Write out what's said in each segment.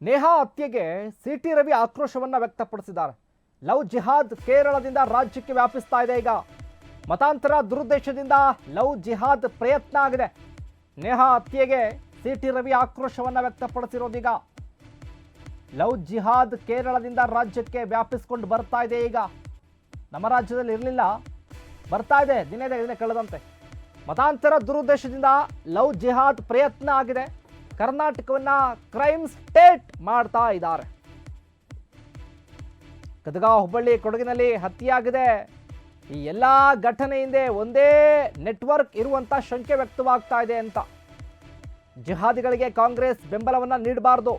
ನೇಹಾ ಹತ್ಯೆಗೆ ಸಿಟಿ ರವಿ ಆಕ್ರೋಶವನ್ನ ವ್ಯಕ್ತಪಡಿಸಿದ್ದಾರೆ. ಲವ್ ಜಿಹಾದ್ ಕೇರಳದಿಂದ ರಾಜ್ಯಕ್ಕೆ ವ್ಯಾಪಿಸ್ತಾ ಇದೆ. ಈಗ ಮತಾಂತರ ದುರುದ್ದೇಶದಿಂದ ಲವ್ ಜಿಹಾದ್ ಪ್ರಯತ್ನ ಆಗಿದೆ. ನೇಹಾ ಹತ್ಯೆಗೆ ಸಿಟಿ ರವಿ ಆಕ್ರೋಶವನ್ನ ವ್ಯಕ್ತಪಡಿಸಿರೋದೀಗ ಲವ್ ಜಿಹಾದ್ ಕೇರಳದಿಂದ ರಾಜ್ಯಕ್ಕೆ ವ್ಯಾಪಿಸಿಕೊಂಡು ಬರ್ತಾ ಇದೆ. ಈಗ ನಮ್ಮ ರಾಜ್ಯದಲ್ಲಿ ಇರಲಿಲ್ಲ, ಬರ್ತಾ ಇದೆ ದಿನೇ ಕಳೆದಂತೆ. ಮತಾಂತರ ದುರುದ್ದೇಶದಿಂದ ಲವ್ ಜಿಹಾದ್ ಪ್ರಯತ್ನ ಆಗಿದೆ. ಕರ್ನಾಟಕವನ್ನ ಕ್ರೈಮ್ ಸ್ಟೇಟ್ ಮಾಡ್ತಾ ಇದ್ದಾರೆ. ಗದಗ, ಹುಬ್ಬಳ್ಳಿ, ಕೊಡಗಿನಲ್ಲಿ ಹತ್ಯೆಯಾಗಿದೆ. ಈ ಎಲ್ಲ ಘಟನೆ ಹಿಂದೆ ಒಂದೇ ನೆಟ್ವರ್ಕ್ ಇರುವಂತ ಶಂಕೆ ವ್ಯಕ್ತವಾಗ್ತಾ ಇದೆ ಅಂತ. ಜಿಹಾದಿಗಳಿಗೆ ಕಾಂಗ್ರೆಸ್ ಬೆಂಬಲವನ್ನ ನೀಡಬಾರದು.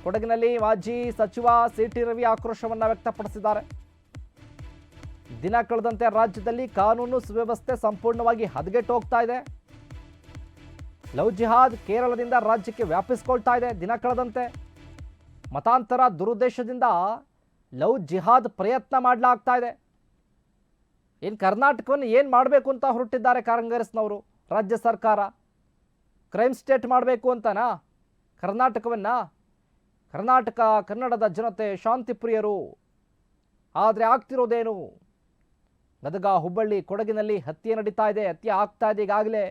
ಕೊಡಗಿನಲ್ಲಿ ಮಾಜಿ ಸಚಿವ ಸಿಟಿ ರವಿ ಆಕ್ರೋಶವನ್ನ ವ್ಯಕ್ತಪಡಿಸಿದ್ದಾರೆ. ದಿನ ಕಳೆದಂತೆ ರಾಜ್ಯದಲ್ಲಿ ಕಾನೂನು ಸುವ್ಯವಸ್ಥೆ ಸಂಪೂರ್ಣವಾಗಿ ಹದಗೆಟ್ಟು ಹೋಗ್ತಾ ಇದೆ. ಲವ್ ಜಿಹಾದ್ ಕೇರಳದಿಂದ ರಾಜ್ಯಕ್ಕೆ ವ್ಯಾಪಿಸ್ಕೊಳ್ತಾ ಇದೆ. ದಿನ ಕಳೆದಂತೆ ಮತಾಂತರ ದುರುದ್ದೇಶದಿಂದ ಲವ್ ಜಿಹಾದ್ ಪ್ರಯತ್ನ ಮಾಡಲಾಗ್ತಾ ಇದೆ. ಏನು ಕರ್ನಾಟಕವನ್ನು ಏನು ಮಾಡಬೇಕು ಅಂತ ಹೊರಟಿದ್ದಾರೆ ಕಾಂಗ್ರೆಸ್ನವರು? ರಾಜ್ಯ ಸರ್ಕಾರ ಕ್ರೈಮ್ ಸ್ಟೇಟ್ ಮಾಡಬೇಕು ಅಂತನಾ ಕರ್ನಾಟಕವನ್ನು? ಕರ್ನಾಟಕ, ಕನ್ನಡದ ಜನತೆ ಶಾಂತಿ ಪ್ರಿಯರು. ಆದರೆ ಆಗ್ತಿರೋದೇನು? ಗದಗ, ಹುಬ್ಬಳ್ಳಿ, ಕೊಡಗಿನಲ್ಲಿ ಹತ್ಯೆ ನಡೀತಾ ಇದೆ, ಹತ್ಯೆ ಆಗ್ತಾ ಇದೆ. ಈಗಾಗಲೇ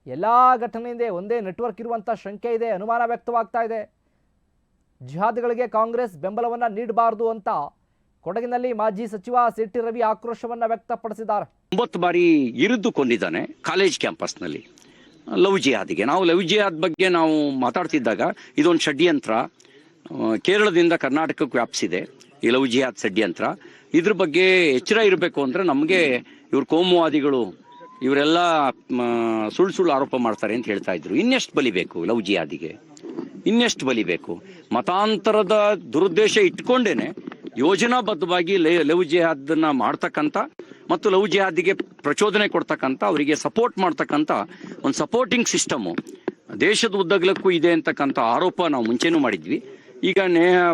ಎಲ್ಲ ಘಟನೆಯಿಂದ ಒಂದೇ ನೆಟ್ವರ್ಕ್ ಇರುವಂಥ ಶಂಕೆ ಇದೆ, ಅನುಮಾನ ವ್ಯಕ್ತವಾಗ್ತಾ ಇದೆ. ಜಿಹಾದಿಗಳಿಗೆ ಕಾಂಗ್ರೆಸ್ ಬೆಂಬಲವನ್ನು ನೀಡಬಾರದು ಅಂತ ಕೊಡಗಿನಲ್ಲಿ ಮಾಜಿ ಸಚಿವ ಸಿಟಿ ರವಿ ಆಕ್ರೋಶವನ್ನ ವ್ಯಕ್ತಪಡಿಸಿದ್ದಾರೆ. 9 ಬಾರಿ ಇರಿದು ಕೊಂದಿದ್ದಾನೆ ಕಾಲೇಜ್ ಕ್ಯಾಂಪಸ್ನಲ್ಲಿ ಲವ್ ಜಿಹಾದಿಗೆ. ನಾವು ಲವ್ ಜಿಹಾದ್ ಬಗ್ಗೆ ನಾವು ಮಾತಾಡ್ತಿದ್ದಾಗ ಇದೊಂದು ಷಡ್ಯಂತ್ರ ಕೇರಳದಿಂದ ಕರ್ನಾಟಕಕ್ಕೆ ವ್ಯಾಪಿಸಿದೆ ಈ ಲವ್ ಜಿಹಾದ್ ಷಡ್ಯಂತ್ರ. ಇದ್ರ ಬಗ್ಗೆ ಎಚ್ಚರ ಇರಬೇಕು ಅಂದ್ರೆ ನಮಗೆ ಇವ್ರು ಕೋಮುವಾದಿಗಳು ಇವರೆಲ್ಲ ಸುಳ್ಳು ಆರೋಪ ಮಾಡ್ತಾರೆ ಅಂತ ಹೇಳ್ತಾ ಇದ್ರು. ಇನ್ನೆಷ್ಟು ಬಲಿಬೇಕು ಲವ್ ಜಿಹಾದಿಗೆ? ಇನ್ನೆಷ್ಟು ಬಲಿಬೇಕು? ಮತಾಂತರದ ದುರುದ್ದೇಶ ಇಟ್ಕೊಂಡೇನೆ ಯೋಜನಾಬದ್ಧವಾಗಿ ಲವ್ ಜಿಹಾದನ್ನ ಮಾಡ್ತಕ್ಕಂಥ ಮತ್ತು ಲವ್ ಜಿಹಾದಿಗೆ ಪ್ರಚೋದನೆ ಕೊಡ್ತಕ್ಕಂಥ, ಅವರಿಗೆ ಸಪೋರ್ಟ್ ಮಾಡ್ತಕ್ಕಂಥ ಒಂದು ಸಪೋರ್ಟಿಂಗ್ ಸಿಸ್ಟಮು ದೇಶದ ಉದ್ದಗಲಕ್ಕೂ ಇದೆ ಅಂತಕ್ಕಂಥ ಆರೋಪ ನಾವು ಮುಂಚೆನೂ ಮಾಡಿದ್ವಿ. ಈಗ ನೇಹಾ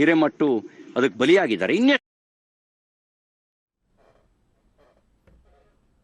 ಹಿರೇಮಠ್ ಅದಕ್ಕೆ ಬಲಿಯಾಗಿದ್ದಾರೆ.